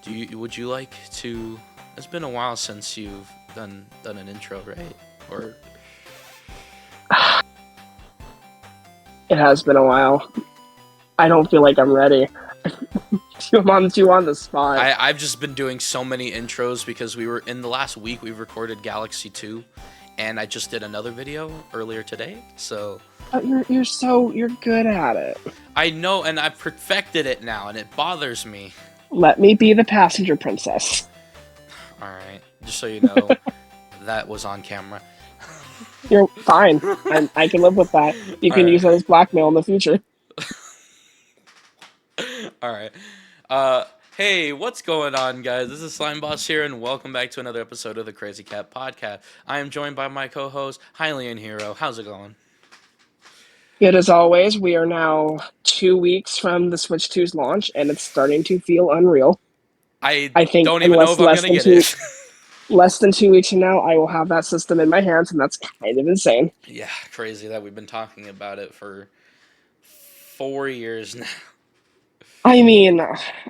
Would you like to? It's been a while since you've done an intro, right? Or It has been a while. I don't feel like I'm ready. I'm too on the spot. I've just been doing so many intros because we were in the last week we recorded Galaxy 2, and I just did another video earlier today. So You're good at it. I know, and I've perfected it now, and it bothers me. Let me be the passenger princess. All right, just so you know, that was on camera. You're fine. I can live with that. You All can right, use that as blackmail in the future. all right. Hey, what's going on, guys? This is Slime Boss here, and welcome back to another episode of the Crazy Cat Podcast. I am joined by my co-host, Hylian Hero. How's it going? Yet as always, we are now 2 weeks from the Switch 2's launch, and it's starting to feel unreal. I I think don't even know if I'm less gonna than get two it. less than 2 weeks from now, I will have that system in my hands, and that's kind of insane. Yeah, crazy that we've been talking about it for 4 years now. I mean,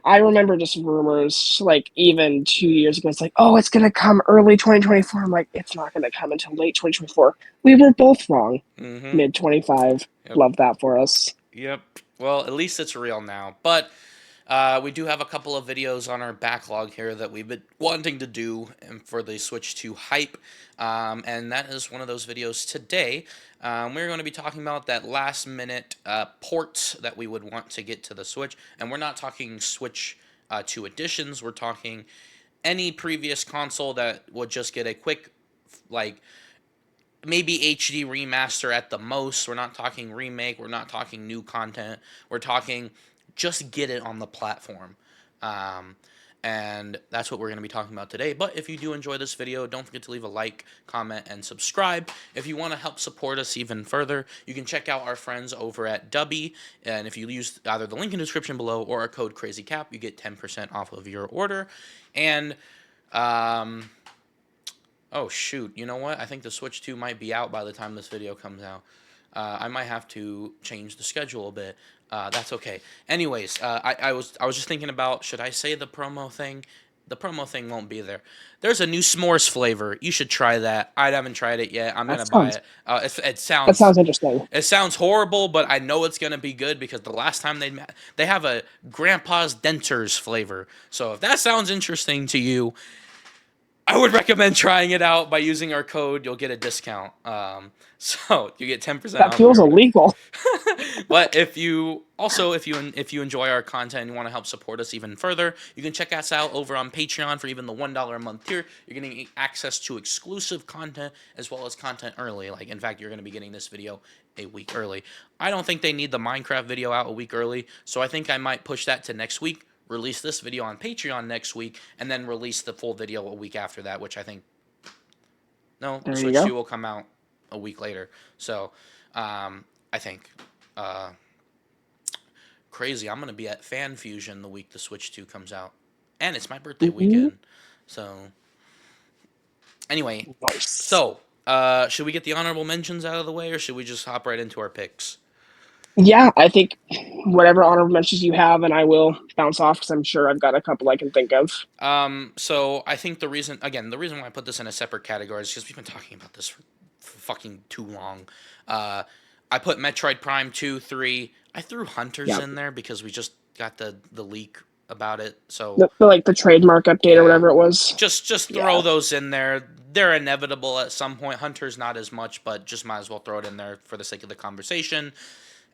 I remember just rumors, like even 2 years ago, it's like, oh, it's going to come early 2024. I'm like, it's not going to come until late 2024. We were both wrong. Mm-hmm. Mid 25. Yep. Love that for us. Yep. Well, at least it's real now. But we do have a couple of videos on our backlog here that we've been wanting to do for the Switch 2 hype. And that is one of those videos today. We're going to be talking about that last minute port that we would want to get to the Switch. And we're not talking Switch 2 editions. We're talking any previous console that would just get a quick, like, maybe HD remaster at the most. We're not talking remake. We're not talking new content. We're talking just get it on the platform. Um, and that's what we're going to be talking about today. But if you do enjoy this video, don't forget to leave a like, comment, and subscribe. If you want to help support us even further, you can check out our friends over at Dubby. And if you use either the link in the description below or our code CrazyCap, you get 10% off of your order. And oh, shoot. You know what? I think the Switch 2 might be out by the time this video comes out. I might have to change the schedule a bit. That's okay. Anyways, I was just thinking about, should I say the promo thing? The promo thing won't be there. There's a new s'mores flavor. You should try that. I haven't tried it yet. I'm That gonna buy sounds it. that sounds interesting. It sounds horrible, but I know it's gonna be good because the last time they have a Grandpa's Denters flavor. So if that sounds interesting to you, I would recommend trying it out by using our code. You'll get a discount. So you get 10% That off of feels your order. illegal. But if you enjoy our content and you want to help support us even further, you can check us out over on Patreon for even the $1 a month tier. You're getting access to exclusive content as well as content early. Like, in fact, you're going to be getting this video a week early. I don't think they need the Minecraft video out a week early, so I think I might push that to next week. Release this video on Patreon next week, and then release the full video a week after that, which I think, no, There you Switch 2 go. will come out a week later. So, I think, uh, crazy. I'm going to be at Fan Fusion the week the Switch 2 comes out. And it's my birthday Mhm. weekend. So, anyway, Nice. should we get the honorable mentions out of the way, or should we just hop right into our picks? Yeah, I think whatever honorable mentions you have, and I will bounce off because I'm sure I've got a couple I can think of. So I think the reason why I put this in a separate category is because we've been talking about this for fucking too long. I put Metroid Prime 2, 3. I threw Hunters Yeah, in there because we just got the leak about it. So the trademark update or yeah, whatever it was. just throw Yeah, those in there. They're inevitable at some point. Hunters not as much, but just might as well throw it in there for the sake of the conversation.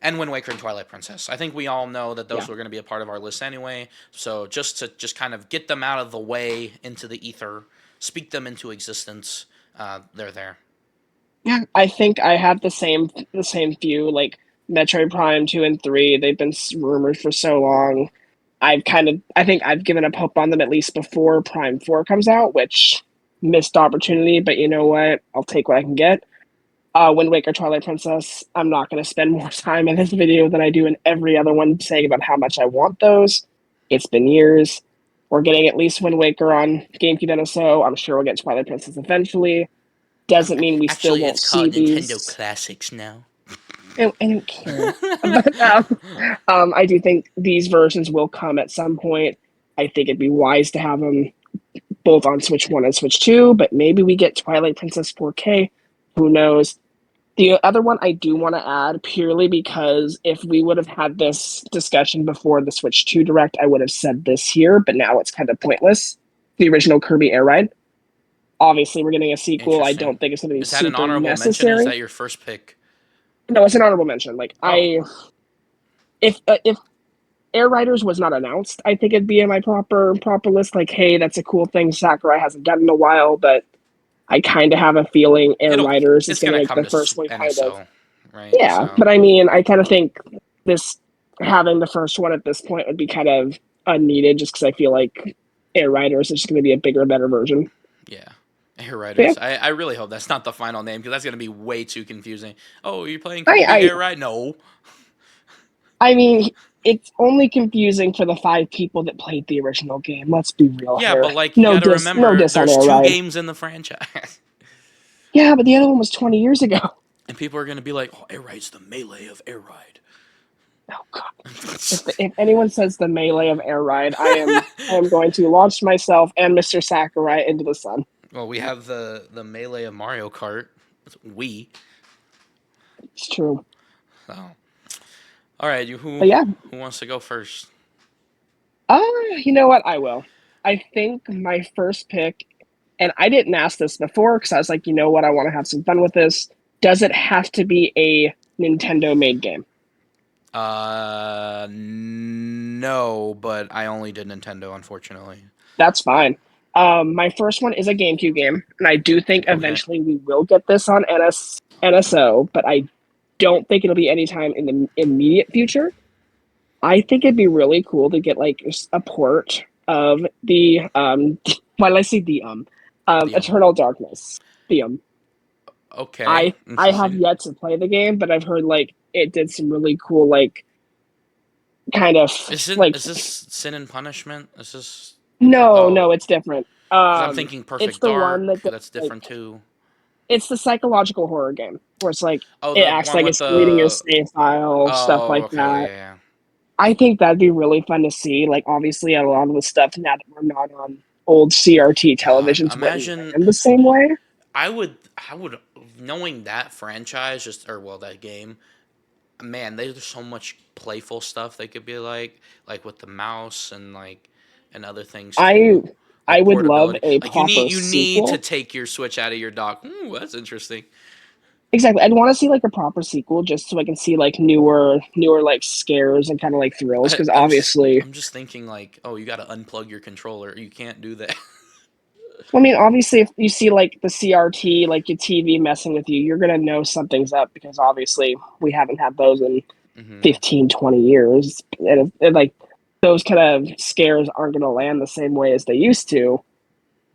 And Wind Waker and Twilight Princess. I think we all know that those yeah, were going to be a part of our list anyway. So just to just kind of get them out of the way into the ether, speak them into existence, they're there. yeah. I think I have the same few like Metroid Prime 2 and 3. They've been rumored for so long. I think I've given up hope on them at least before Prime 4 comes out, which missed opportunity. But you know what? I'll take what I can get. Wind Waker, Twilight Princess. I'm not going to spend more time in this video than I do in every other one saying about how much I want those. It's been years. We're getting at least Wind Waker on GameCube NSO. I'm sure we'll get Twilight Princess eventually. Doesn't mean we still Actually, won't it's see called Nintendo these. Classics now. I don't care. But I do think these versions will come at some point. I think it'd be wise to have them both on Switch 1 and Switch 2, but maybe we get Twilight Princess 4K. Who knows? The other one I do want to add purely because if we would have had this discussion before the Switch 2 Direct, I would have said this here, but now it's kind of pointless. The original Kirby Air Ride. Obviously, we're getting a sequel. I Interesting. don't think it's going to be Is that an super honorable mention? Is necessary. that your first pick? No, it's an honorable mention. Like Oh, if Air Riders was not announced, I think it'd be in my proper list. Like, hey, that's a cool thing Sakurai hasn't done in a while, but I kind of have a feeling Air it'll Riders is it's going to gonna make come the to first one kind of. NSO, right? Yeah, So but I mean, I kind of think this having the first one at this point would be kind of unneeded, just because I feel like Air Riders is just going to be a bigger, better version. yeah. Air But yeah, Riders. I really hope that's not the final name because that's gonna be way too confusing. Oh, you're playing I Kirby I Air Ride? No. I mean, it's only confusing for the 5 people that played the original game. Let's be real Yeah, here. but like you gotta No remember, diss on there's Air two Ride. games in the franchise, Yeah, but the other one was 20 years ago. and people are gonna be like, "Oh, Air Ride's the melee of Air Ride." Oh god. If anyone says the melee of Air Ride, I am going to launch myself and Mr. Sakurai into the sun. Well, we have the melee of Mario Kart. Wii. It's true. So, all right, you But yeah, who wants to go first? uh, you know what? I will. I think my first pick, and I didn't ask this before because I was like, you know what? I want to have some fun with this. Does it have to be a Nintendo made game? No, but I only did Nintendo, unfortunately. That's fine. My first one is a GameCube game, and I do think Okay. eventually we will get this on NSO, but I don't think it'll be anytime in the immediate future. I think it'd be really cool to get like a port of the why did I say the The Eternal Darkness. The Okay, I have interesting. yet to play the game, but I've heard like it did some really cool like kind of like Is this Sin and Punishment? Is this no, oh? it's different. Because I'm thinking It's Perfect the one Dark. that does, That's like different too. it's the psychological horror game where it's like Oh, it the acts one like with it's reading your the save file, stuff oh, like okay, that. yeah, yeah. I think that'd be really fun to see. Like obviously a lot of the stuff now that we're not on old CRT God, televisions wouldn't imagine land the same way. I would knowing that franchise just or well that game. Man, there's so much playful stuff they could be like with the mouse and and other things I too, I like would love portability. a Like proper you need to sequel. take your Switch out of your dock. Ooh, that's interesting. Exactly. I'd want to see like a proper sequel just so I can see like newer like scares and kind of like thrills because obviously I'm just thinking like, oh, you got to unplug your controller. You can't do that. well, I mean, obviously, if you see like the CRT, like your TV messing with you, you're gonna know something's up because obviously we haven't had those in hmm 15, 20 years, and like those kind of scares aren't gonna land the same way as they used to.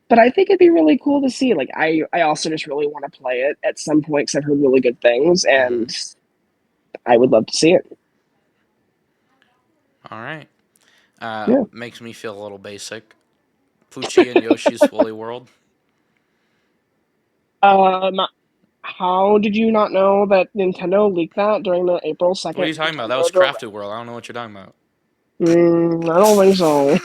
But I think it'd be really cool to see. Like, I also just really want to play it at some point because I've heard really good things, hmm and I would love to see it. All right. Yeah. Makes me feel a little basic. Pucci and Yoshi's Woolly World. Um, how did you not know that Nintendo leaked that during the April What are you 2nd talking about? That Nintendo was Direct? Crafted World. I don't know what you're talking about. I don't think so.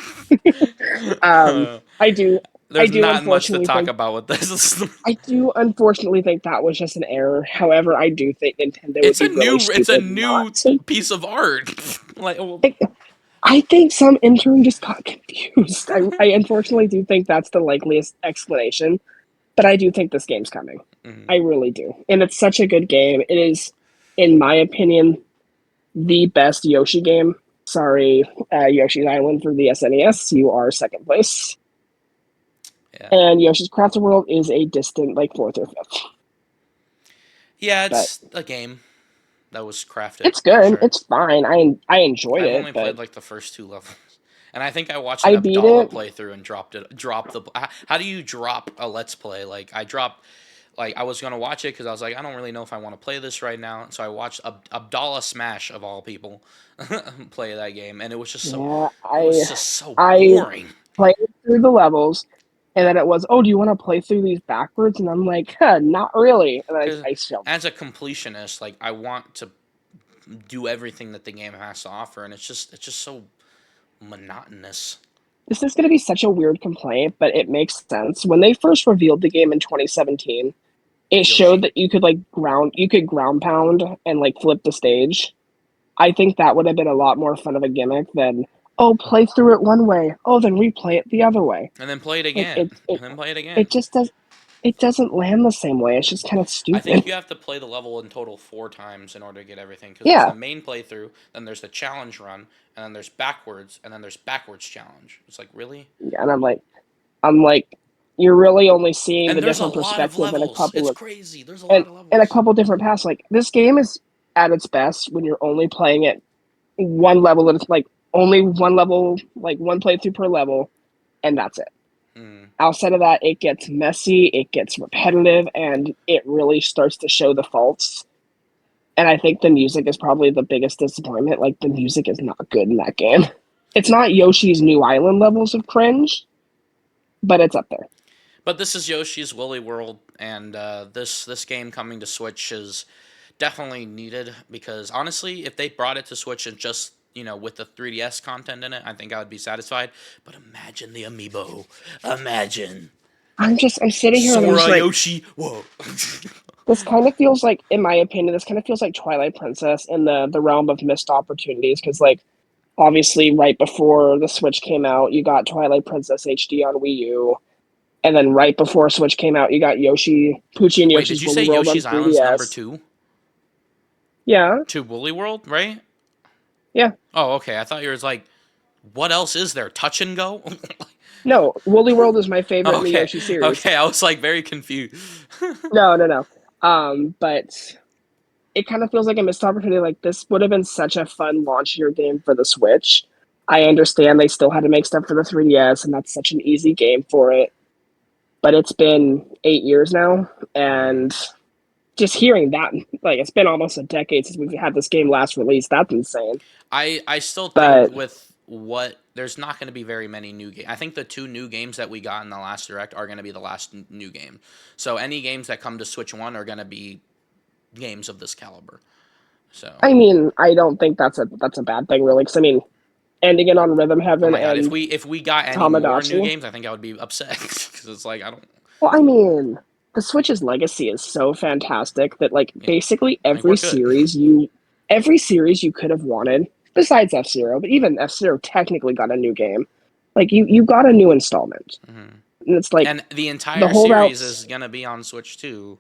Um, I do, I There's do not much to unfortunately talk think, about with this. I do unfortunately think that was just an error. However, I do think Nintendo would be really It's a stupid not new to. piece of art. like, well, I think some intern just got confused. I unfortunately do think that's the likeliest explanation, but I do think this game's coming. mhm. I really do, and it's such a good game. It is, in my opinion, the best Yoshi game. Sorry, Yoshi's Island for the SNES. You are second place. Yeah, And Yoshi's Crafted World is a distant like fourth or fifth. yeah, But it's a game that was crafted it's for good. sure. It's fine. I enjoyed I've it, only but played like the first two levels, and I think I watched an I beat Abdallah it. playthrough and dropped the. How do you drop a Let's Play? Like I dropped, like I was gonna watch it because I was like I don't really know if I want to play this right now, so I watched Abdallah Smash of all people play that game, and Yeah, it was just so I boring. played through the levels, and then it was, oh, do you want to play through these backwards? And I'm like, huh, not really. And then Because I shelved as a completionist, like I want to do everything that the game has to offer, and it's just so monotonous. this is going to be such a weird complaint, but it makes sense. When they first revealed the game in 2017, it showed Yoshi. that you could ground pound and like flip the stage. I think that would have been a lot more fun of a gimmick than, oh, play through it one way, oh, then replay it the other way. And then play it Like again. And then play it again. it just does it doesn't land the same way. It's just kind of I think stupid. you have to play the level in total 4 times in order to get everything. Because there's Yeah, the main playthrough, then there's the challenge run, and then there's backwards, and then there's backwards challenge. It's like, really? yeah, and I'm like, you're really only seeing And the there's a different lot of perspective levels. It's crazy. There's a lot of and a levels. couple different paths. Like this game is at its best when you're only playing it one level at like only one level, like one playthrough per level, and that's it. Hmm. Outside of that, it gets messy, it gets repetitive, and it really starts to show the faults. And I think the music is probably the biggest disappointment. Like the music is not good in that game. It's not Yoshi's New Island levels of cringe, but it's up there. But this is Yoshi's Woolly World, and this game coming to Switch is definitely needed because honestly, if they brought it to Switch and just with the 3DS content in it, I think I would be satisfied. But imagine the amiibo. Imagine I'm sitting here and I'm just Sora like, Yoshi. Whoa. this kind of feels like, in my opinion, this kind of feels like Twilight Princess in the realm of missed opportunities. Because like obviously, right before the Switch came out, you got Twilight Princess HD on Wii U, and then right before Switch came out, you got Yoshi, Poochie and Wait, did Yoshi's you say Woolly World on Yoshi's Island's number 3DS. two Yeah, to Woolly World, right? yeah. Oh, okay. I thought you were like, what else is there? Touch and go? No, Woolly World is my favorite in the Okay, Yoshi series. okay. I was like very confused. No, no, no. But it kind of feels like a missed opportunity. Like this would have been such a fun launch year game for the Switch. I understand they still had to make stuff for the 3DS, and that's such an easy game for it. But it's been 8 years now, Mm. and just hearing that, like it's been almost a decade since we've had this game last released. That's insane. I still think But with what there's not going to be very many new games. I think the two new games that we got in the last direct are going to be the last new game. So any games that come to Switch One are going to be games of this caliber. So I mean, I don't think that's a bad thing, really. Because I mean, ending it on Rhythm oh Heaven my god, if and we got any more new Tamagotchi. games, I think I would be upset because it's like I don't. Well, I mean, the Switch's legacy is so fantastic that like Yeah, basically I think we're good. every series you could have wanted, besides F-Zero, but even F-Zero technically got a new game. Like you got a new installment. Hmm. And it's like And the the entire series holdouts is gonna be on Switch too.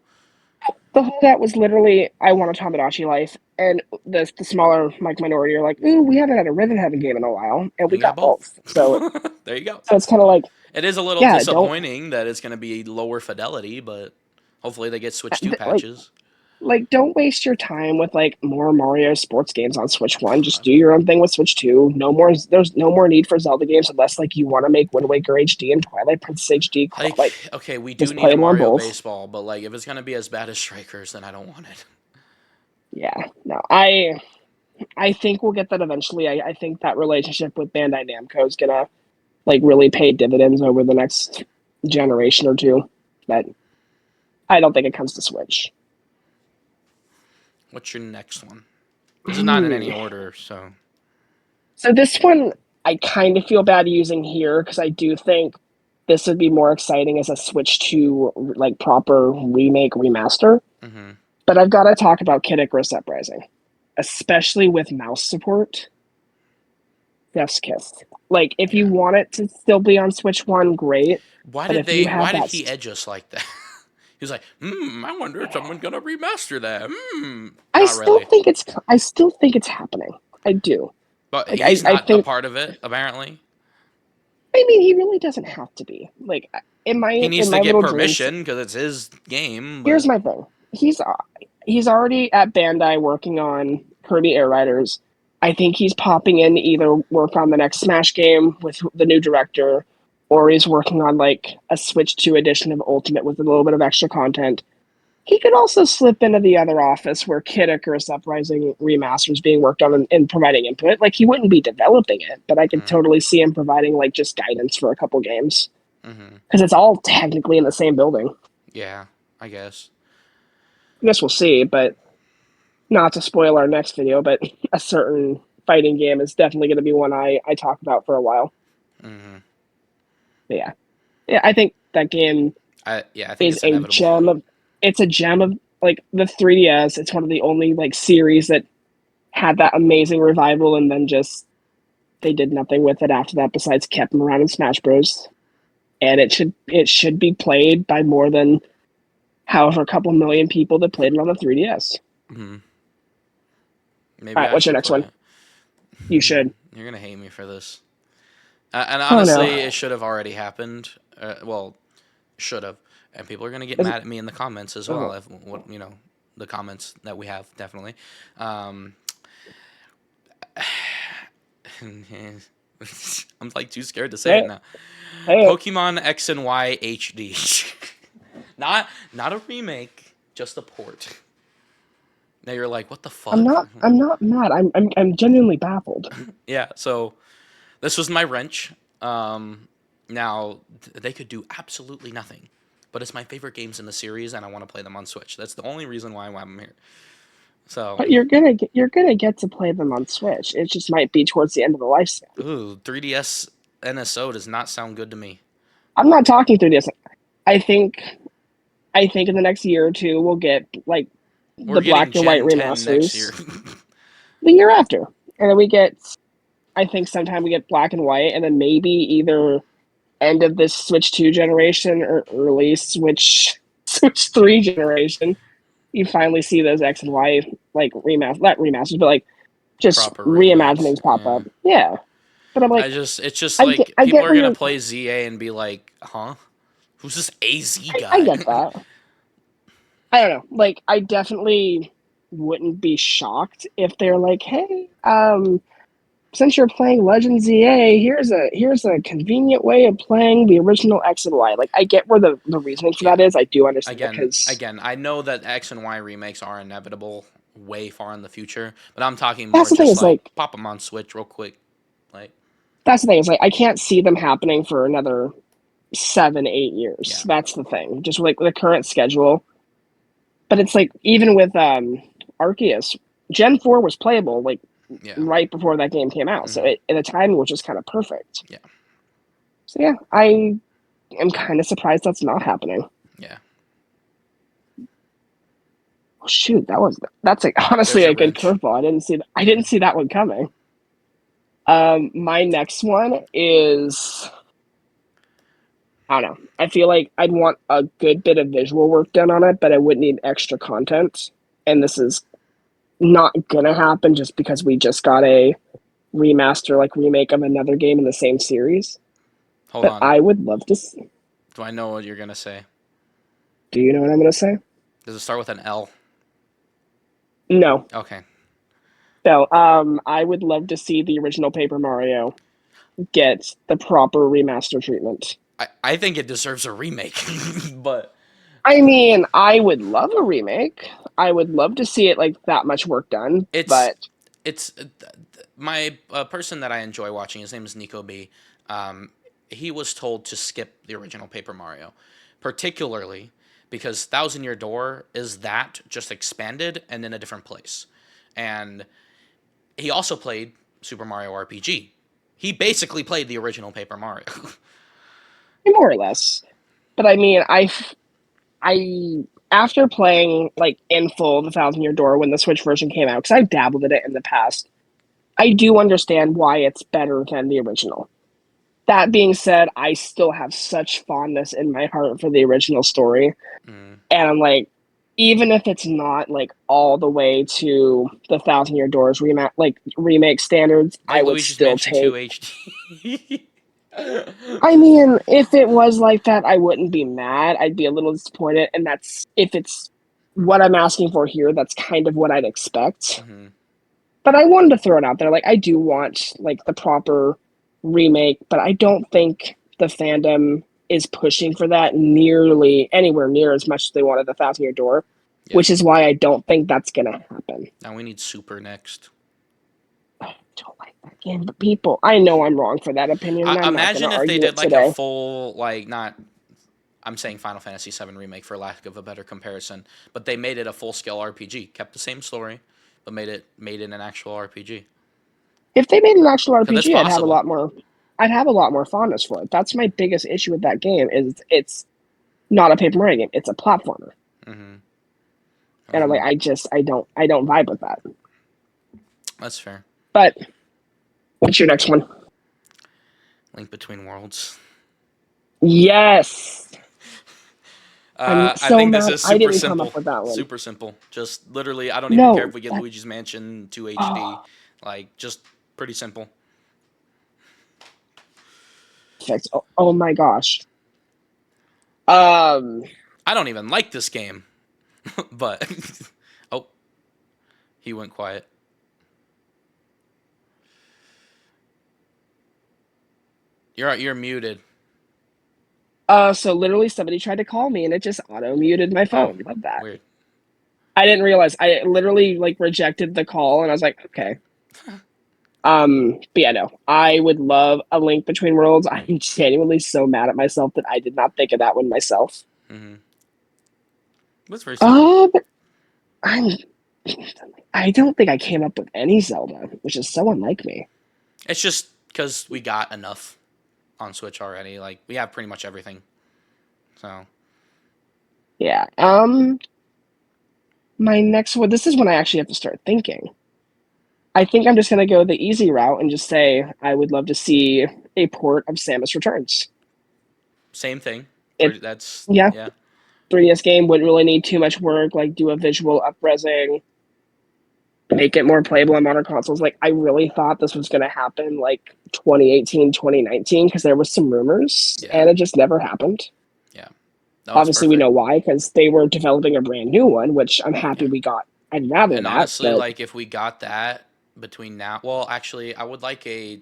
the holdout was literally I want a Tamagotchi life. And the smaller like minority are like, ooh, we haven't had a Rhythm Heaven game in a while, and we You got got both. both. So There you go. it's kinda like, It is a little yeah, don't disappointing that it's gonna be lower fidelity, but hopefully they get Switch Two like patches. don't waste your time with like more Mario sports games on Switch One. Just God. do your own thing with Switch Two. There's no more need for Zelda games unless like you want to make Wind Waker HD and Twilight Princess HD. Like, Like okay, we do just need play a them on Mario both. baseball, but like if it's gonna be as bad as Strikers, then I don't want it. Yeah, no, I think we'll get that eventually. I think that relationship with Bandai Namco is gonna like really pay dividends over the next generation or two. But I don't think it comes to Switch. What's your next one? This is not in any order, so So this one I kind of feel bad using here because I do think this would be more exciting as a Switch to like proper remake remaster. hmm But I've got to talk about Kid Icarus Uprising, especially with mouse support. Chef's kiss. Like if you yeah. want it to still be on Switch One, great. Why But did if you they? have Why did that, he edge us like that? He was like, I wonder if someone's gonna remaster that. Not really. I still think it's happening. I do. But Like he's I not a think. part of it, apparently. I mean, he really doesn't have to be. Like He needs in to my get little dreams, permission because it's his game, here's but my thing. He's already at Bandai working on Kirby Air Riders. I think he's popping in to either work on the next Smash game with the new director, or he's working on like a Switch 2 edition of Ultimate with a little bit of extra content. He could also slip into the other office where Kid Icarus Uprising remaster is being worked on and providing input. Like he wouldn't be developing it, but I could mm, totally see him providing like just guidance for a couple games hmm because it's all technically in the same building. yeah, I guess. I guess we'll see, but not to spoil our next video, but a certain fighting game is definitely going to be one I talk about for a while. hmm But yeah, I think that game I think is it's a inevitable. gem of. It's a gem of like the 3DS. It's one of the only like series that had that amazing revival, and then just they did nothing with it after that besides kept them around in Smash Bros. And it should be played by more than however a couple million people that played it on the 3DS. Hmm. All Maybe right, I what's your should next play one? it. You should. You're gonna hate me for this. And Oh honestly, no. it should have already happened. Well, should have. And people are gonna get Is mad at me in the comments as well. oh, If what the comments that we have definitely. Um, I'm like too scared to say say it it. now. Say it. Pokemon X and Y HD. Not a remake, just a port. Now you're like, what the I'm fuck? not. I'm not mad. I'm genuinely baffled. Yeah. So this was my wrench. Um, Now they could do absolutely nothing, but it's my favorite games in the series, and I want to play them on Switch. That's the only reason why I'm here. So, But you're gonna get to play them on Switch. It just might be towards the end of the lifespan. ooh, 3DS NSO does not sound good to me. I'm not talking through this. I think I think in the next year or two we'll get like We're the getting black and white Gen 10 next year. remasters the year after, and then we get. I think sometime we get black and white, and then maybe either end of this Switch 2 generation or early Switch 3 generation. You finally see those X and Y like not remasters, but like just Proper remakes. reimaginings pop Yeah. up. Yeah, but I'm like, It's just I get, like I people get are where gonna you're. play ZA and be like, huh? Who's this AZ I guy? get that. I don't know. Like, I definitely wouldn't be shocked if they're like, hey, since you're playing Legends ZA, here's a convenient way of playing the original X and Y. Like, I get where the reasoning for that Yeah. is. I do understand it Again, because again, I know that X and Y remakes are inevitable way far in the future, but I'm talking that's more the thing. just Is like like pop them on Switch real quick. Like, that's the thing. Is like I can't see them happening for another 7, 8 years. yeah, That's the thing. Just like the current schedule. But it's like even with Arceus, Gen 4 was playable like yeah, right before that game came out. So hmm the timing was just kind of perfect. yeah, So yeah, I am kind of surprised that's not happening. yeah. Oh, shoot, that's like honestly There's your a good wrench. curveball. I Yeah. didn't see that one coming. My next one is I don't know. I feel like I'd want a good bit of visual work done on it, but I would need extra content. And this is not gonna happen just because we just got a remaster, like remake of another game in the same series. Hold But on. I would love to see. Do I know what you're gonna say? Do you know what I'm gonna say? Does it start with an L? No. Okay. So, I would love to see the original Paper Mario get the proper remaster treatment. I think it deserves a remake, but I mean, I would love a remake. I would love to see it like that much work done, it's but it's my person that I enjoy watching. His name is Nico B. Um, he was told to skip the original Paper Mario, particularly because Thousand Year Door is that just expanded and in a different place, and he also played Super Mario RPG. He basically played the original Paper Mario. more or less. But I mean, I after playing like in full the Thousand Year Door when the Switch version came out, because I've dabbled in it in the past, I do understand why it's better than the original. That being said, I still have such fondness in my heart for the original story. Mm. And I'm like, even if it's not like all the way to the Thousand Year Doors remake standards, I Like would Luigi's still Mansion 2 take. HD. I mean, if it was like that, I wouldn't be mad. I'd be a little disappointed, and that's if it's what I'm asking for here. That's kind of what I'd expect. Hmm. But I wanted to throw it out there. Like I do want like the proper remake, but I don't think the fandom is pushing for that nearly anywhere near as much as they wanted the Thousand Year Door, Yeah. which is why I don't think that's gonna happen. Now we need Super next. I don't like that game, but people, I know I'm wrong for that opinion, and I'm not gonna Imagine if they argue it did like a today. full like not. I'm saying Final Fantasy VII remake for lack of a better comparison, but they made it a full scale RPG, kept the same story, but made it an actual RPG. If they made an actual Because that's RPG, I'd have a possible. lot more. I'd have a lot more fondness for it. That's my biggest issue with that game is it's not a Paper Mario game. It's a platformer. Mm-hmm. And I'm like, Mm-hmm. I don't vibe with that. That's fair. But what's your next one? Link Between Worlds. Yes. I'm I so think this mad is I super didn't come up simple. with that one. Super simple. Just literally, I don't even care No, if we get that Luigi's Mansion 2 HD. oh, Like, just pretty simple. perfect. Oh my gosh. Um, I don't even like this game, but oh, he went quiet. You're muted. so literally somebody tried to call me and it just auto muted my Oh, phone. Love that. weird. I didn't realize I literally like rejected the call and I was like, okay. But yeah, no, I would love a Link Between Worlds. I'm genuinely so mad at myself that I did not think of that one myself. Mm-hmm. That's very simple. But I'm I don't think I came up with any Zelda, which is so unlike me. It's just because we got enough on Switch already. Like, we have pretty much everything. So, Yeah. My next one. This is when I actually have to start thinking. I think I'm just gonna go the easy route and just say I would love to see a port of Samus Returns. same thing. It, That's, yeah, yeah. 3DS game wouldn't really need too much work. Like do a visual upresing, make it more playable on modern consoles. Like I really thought this was gonna happen like 2018, 2019 because there was some rumors Yeah. and it just never happened. Yeah. No, it's Obviously, we perfect. know why because they were developing a brand new one, which I'm happy Yeah. we got. I'd rather And that, honestly, but like, if we got that between now, well, actually, I would like a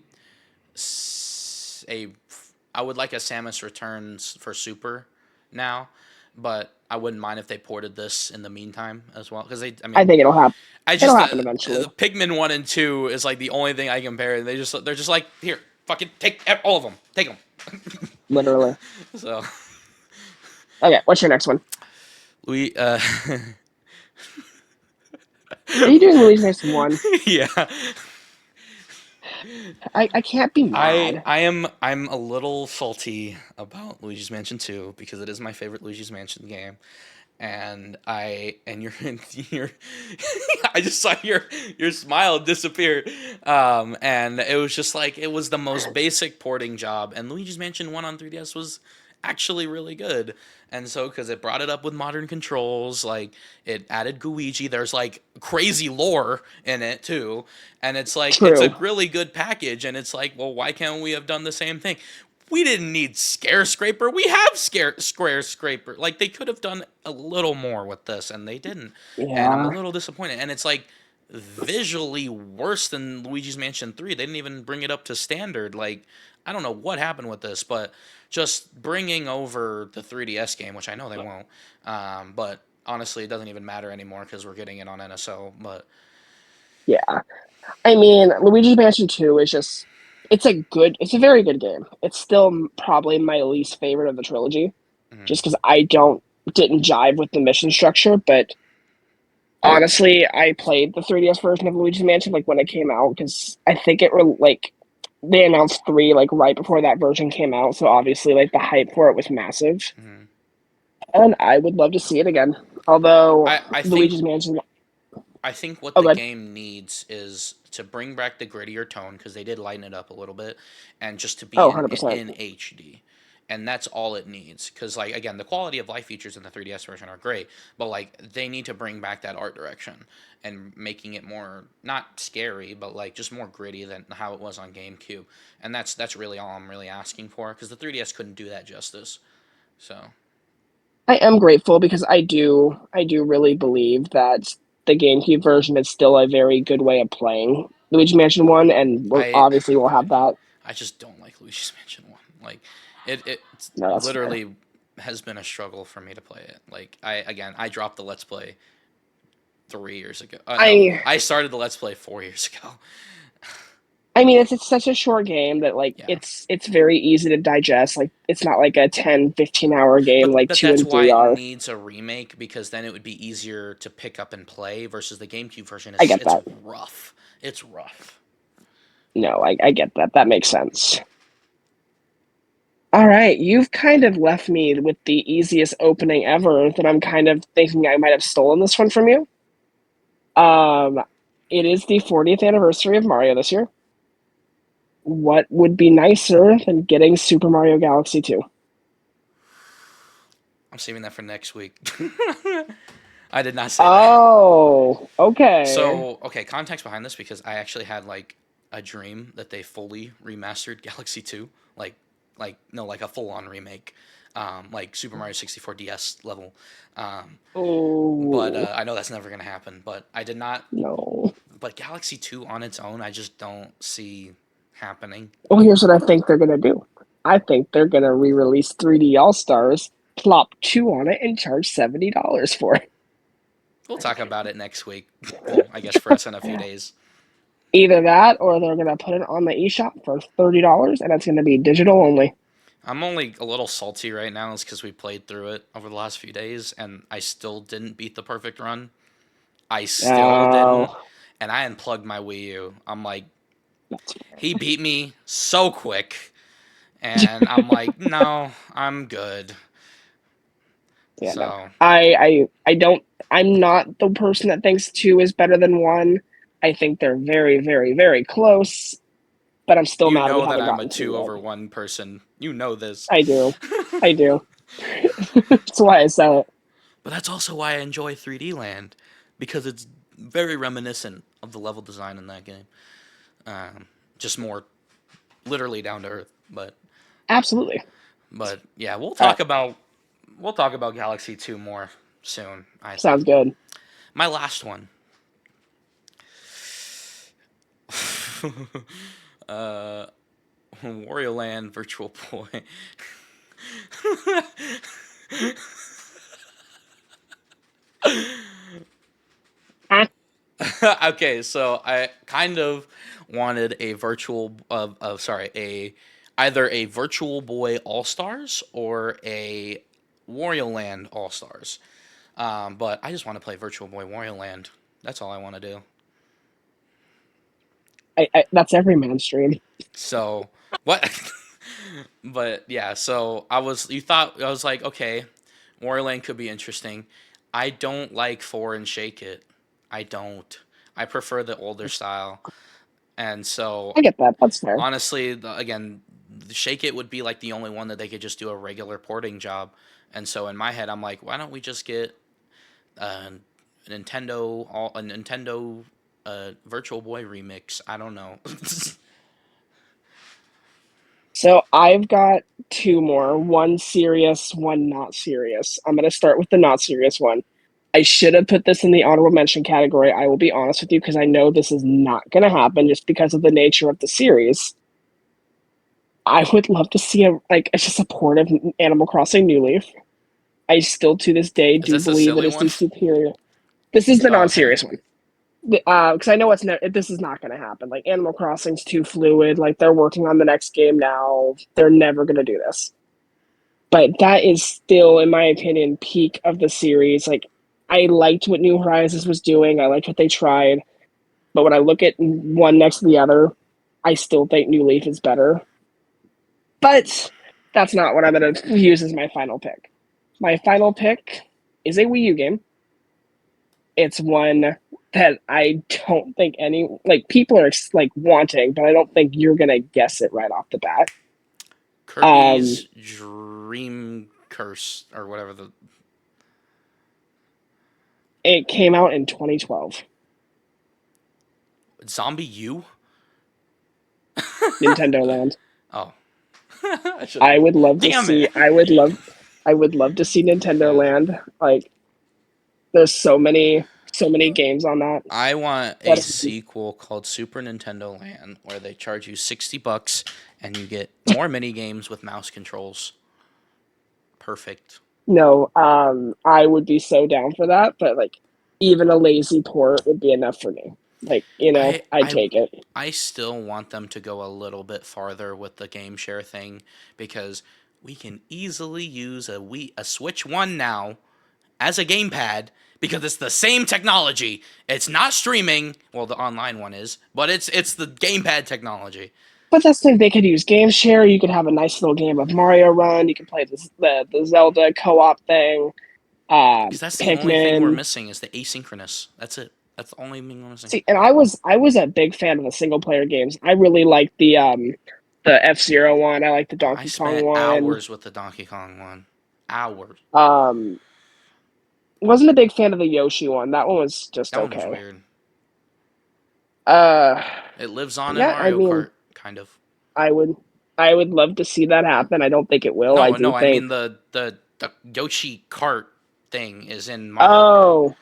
I would like a Samus Returns for Super now, but I wouldn't mind if they ported this in the meantime as well. Because I I mean, think it'll happen. I It'll just happen eventually. the Pikmin 1 and 2 is like the only thing I compare. They're just like, here, fucking take all of them, take them. Literally. So Okay, what's your next one? we Are you doing Luigi's Mansion 1? yeah. I can't be mad. I'm a little salty about Luigi's Mansion 2 because it is my favorite Luigi's Mansion game. And you're you're I just saw your smile disappear. And it was just like it was the most basic porting job, and Luigi's Mansion 1 on 3DS was actually really good. And so because it brought it up with modern controls, like it added Guigi, there's like crazy lore in it too. And it's like it's a True. really good package, and it's like, well, why can't we have done the same thing? We didn't need Scare Scraper. We have Square Scraper. Like they could have done a little more with this, and they didn't. And I'm a Yeah. little disappointed. And it's like visually worse than Luigi's Mansion 3. They didn't even bring it up to standard. Like I don't know what happened with this, but just bringing over the 3DS game, which I know they won't. But honestly, it doesn't even matter anymore because we're getting it on NSO. But Yeah. I mean, Luigi's Mansion 2 is just it's a very good game. It's still probably my least favorite of the trilogy, mm, just because I don't didn't jive with the mission structure, but honestly, I played the 3DS version of Luigi's Mansion like when it came out because I think it were like they announced 3 like right before that version came out, so obviously like the hype for it was massive, mm. and I would love to see it again. Although I think Luigi's Mansion, I think what oh the god, game needs is to bring back the grittier tone because they did lighten it up a little bit, and just to be oh 100%. in HD, and that's all it needs. Because like again, the quality of life features in the 3DS version are great, but like they need to bring back that art direction and making it more not scary, but like just more gritty than how it was on GameCube, and that's really all I'm really asking for because the 3DS couldn't do that justice. So I am grateful because I do really believe that the GameCube version is still a very good way of playing Luigi Mansion 1, and I obviously we'll have that. I just don't like Luigi's Mansion 1. Like it No, that's fair. literally has been a struggle for me to play it. Like I dropped the Let's Play 3 years ago. No, I I started the Let's Play 4 years ago. I mean it's such a short game that like Yeah, it's very easy to digest. Like it's not like a 10-15 hour game like but 2 that's and why 3 it are. needs a remake because then it would be easier to pick up and play versus the GameCube version. I get It's that. rough. It's rough. No, I get that. That makes sense. All right, you've kind of left me with the easiest opening ever that I'm kind of thinking I might have stolen this one from you. Um, it is the 40th anniversary of Mario this year. What would be nicer than getting Super Mario Galaxy 2? I'm saving that for next week. I did not say that. Oh, okay. So, okay, context behind this because I actually had like a dream that they fully remastered Galaxy 2, like no, like a full-on remake. Like Super Mario 64 DS level. Um, but Oh, I know that's never going to happen, but I did not no. but Galaxy 2 on its own, I just don't see happening. Well, here's what I think they're gonna do. I think they're gonna re-release 3D All Stars, plop two on it, and charge $70 for it. We'll talk about it next week. Well, I guess for us in a few days. Either that, or they're gonna put it on the eShop for $30, and it's gonna be digital only. I'm only a little salty right now, is because we played through it over the last few days, and I still didn't beat the perfect run. I still didn't, Oh, and I unplugged my Wii U. I'm like, that's he beat me so quick, and I'm like, no, I'm good. yeah, no. So I don't. I'm not the person that thinks two is better than one. I think they're very, very, very close, but I'm still you mad we know that haven't I'm a gotten three two yet. over one person. You know this. I do. I do. That's why I said it. But that's also why I enjoy 3D Land, because it's very reminiscent of the level design in that game. Just more literally down to earth. Absolutely. But yeah, All right. we'll talk about Galaxy 2 more soon, I think. Sounds good. My last one. uh Wario Land Virtual Boy. Ah, Okay, so I kind of wanted a virtual sorry, a either a Virtual Boy All Stars or a Wario Land All Stars. But I just want to play Virtual Boy Wario Land. That's all I want to do. that's every man's dream. So what? But yeah, so I was like, okay, Wario Land could be interesting. I don't like Four and Shake It. I don't. I prefer the older style. And so I get that. That's fair. honestly, again, Shake It would be like the only one that they could just do a regular porting job. And so in my head, I'm like, why don't we just get a a Nintendo Virtual Boy remix? I don't know. So I've got two more. One serious, one not serious. I'm gonna start with the not serious one. I should have put this in the honorable mention category. I will be honest with you because I know this is not gonna happen just because of the nature of the series. I would love to see a supportive Animal Crossing New Leaf. I still to this day Is do this a believe it silly is the one? superior. This is the Oh, okay. non-serious one. Because I know this is not going to happen. Like Animal Crossing's too fluid. Like they're working on the next game now. They're never going to do this. But that is still, in my opinion, peak of the series. Like I liked what New Horizons was doing. I liked what they tried. But when I look at one next to the other, I still think New Leaf is better. But that's not what I'm going to use as my final pick. My final pick is a Wii U game. It's one that I don't think any like people are like wanting, but I don't think you're gonna guess it right off the bat. Um, Kirby's Dream Curse or whatever the it came out in 2012. Zombie U. Nintendo Land. Oh, I should I have. would love to Damn see. it. I would love to see Nintendo Yeah, Land. Like, there's so many games on that. I want a That sequel called Super Nintendo Land where they charge you $60 and you get more mini games with mouse controls. Perfect. no, I would be so down for that. But like, even a lazy port would be enough for me. Like, I I'd I take it. I still want them to go a little bit farther with the game share thing because we can easily use a Switch 1 now as a gamepad because it's the same technology. It's not streaming. Well, the online one is, but it's the gamepad technology. But that's the thing, they could use game share. You could have a nice little game of Mario Run. You can play the Zelda co-op thing. Because that's the only thing we're Pikmin. missing is the asynchronous. That's it. That's the only thing we're missing. See, and I was a big fan of the single player games. I really liked the F-Zero one. I like the Oh, I Donkey Kong spent one. hours with the Donkey Kong one. Hours. Um, wasn't a big fan of the Yoshi one. That one was just That one was okay. weird. Uh, It lives on in yeah, I Mario mean, Kart, kind of. I would I would love to see that happen. I don't think it will. I No, do no, I think. mean the Yoshi Kart thing is in Mario Kart. Oh,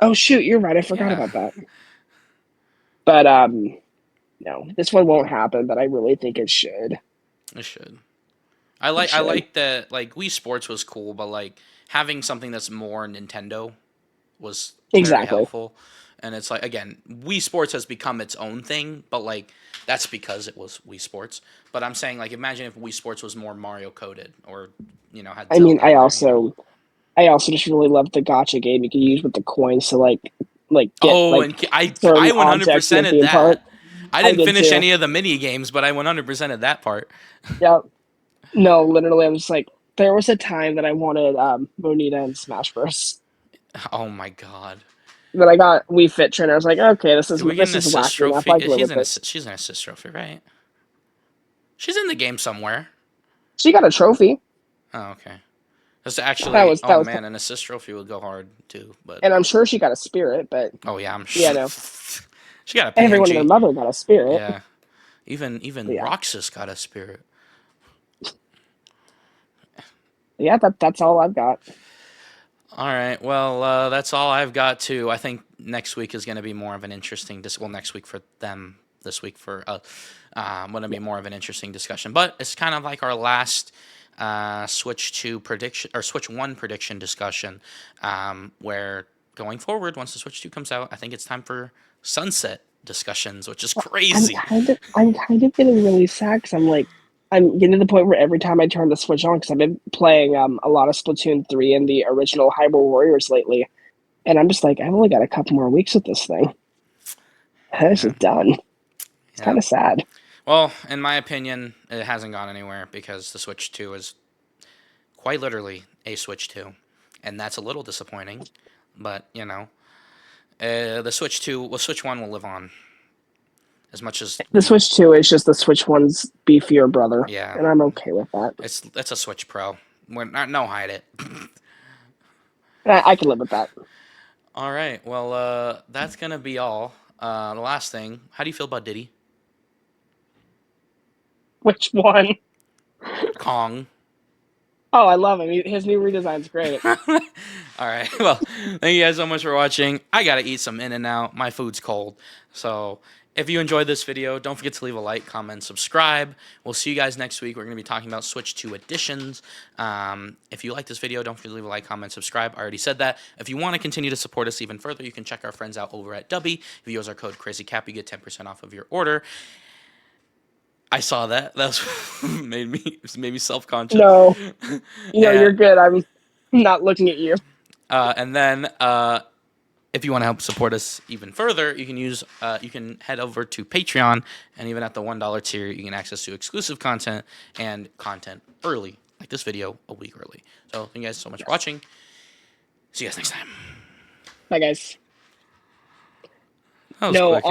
oh shoot, you're right. I forgot Yeah, about that. But no, this one won't happen. But I really think it should. it should. It I should. like that like Wii Sports was cool, but like having something that's more Nintendo was very Exactly. helpful. And it's like again, Wii Sports has become its own thing, but like that's because it was Wii Sports. But I'm saying like imagine if Wii Sports was more Mario coded or had I mean, Zelda in there. I also just really love the gotcha game you can use with the coins to get Oh, like and I certain objects in the 100%ed theme park. that. I I didn't did finish too. any of the mini games, but I 100%ed that part. Yep. No, literally, I'm just like, there was a time that I wanted Monita in Smash Bros. Oh my god. But I got Wii Fit Trainer. I was like, okay, Did we get an this is assist wacky enough. trophy? I can live with this. She's an assist trophy, right? She's in the game somewhere. She got a trophy. Oh, okay. That's actually, That oh was, man, an assist trophy would go hard too. But and I'm sure she got a spirit. But oh yeah, I'm yeah, sure. no, She got a everyone and their PNG. mother got a spirit. Yeah. But Even yeah, Roxas got a spirit. yeah, that's all I've got. All right. Well, that's all I've got too. I think next week is going to be more of an interesting. Well, next week for them. This week for going to be Yeah. more of an interesting discussion. But it's kind of like our last Switch 2 prediction or Switch 1 prediction discussion, where going forward, once the Switch 2 comes out, I think it's time for sunset discussions, which is crazy. I'm kind of getting really sad because I'm getting to the point where every time I turn the Switch on, because I've been playing a lot of Splatoon 3 and the original Hyrule Warriors lately, and I'm just like, I've only got a couple more weeks with this thing. This is Yeah. done. It's Yeah. kind of sad. Well, in my opinion, it hasn't gone anywhere because the Switch 2 is quite literally a Switch 2. And that's a little disappointing. But, the Switch 2, well, Switch 1 will live on as much as The we, Switch 2 is just the Switch 1's beefier brother, yeah, and I'm okay with that. it's a Switch Pro. We're not, no hide it. I can live with that. All right, well, that's going to be all. The last thing, how do you feel about Diddy? Which one? Kong. Oh, I love him. His new redesign's great. All right. Well, thank you guys so much for watching. I got to eat some In-N-Out. My food's cold. So if you enjoyed this video, don't forget to leave a like, comment, subscribe. We'll see you guys next week. We're going to be talking about Switch 2 editions. If you like this video, don't forget to leave a like, comment, subscribe. I already said that. If you want to continue to support us even further, you can check our friends out over at Dubby. If you use our code CrazyCap, you get 10% off of your order. I saw that. That was made me self-conscious. No, you're And good. I'm not looking at you. and then if you want to help support us even further, you can head over to Patreon, and even at the $1 tier, you can access to exclusive content and content early, like this video a week early. So thank you guys so much for watching. See you guys next time. Bye, guys. That was No, quick.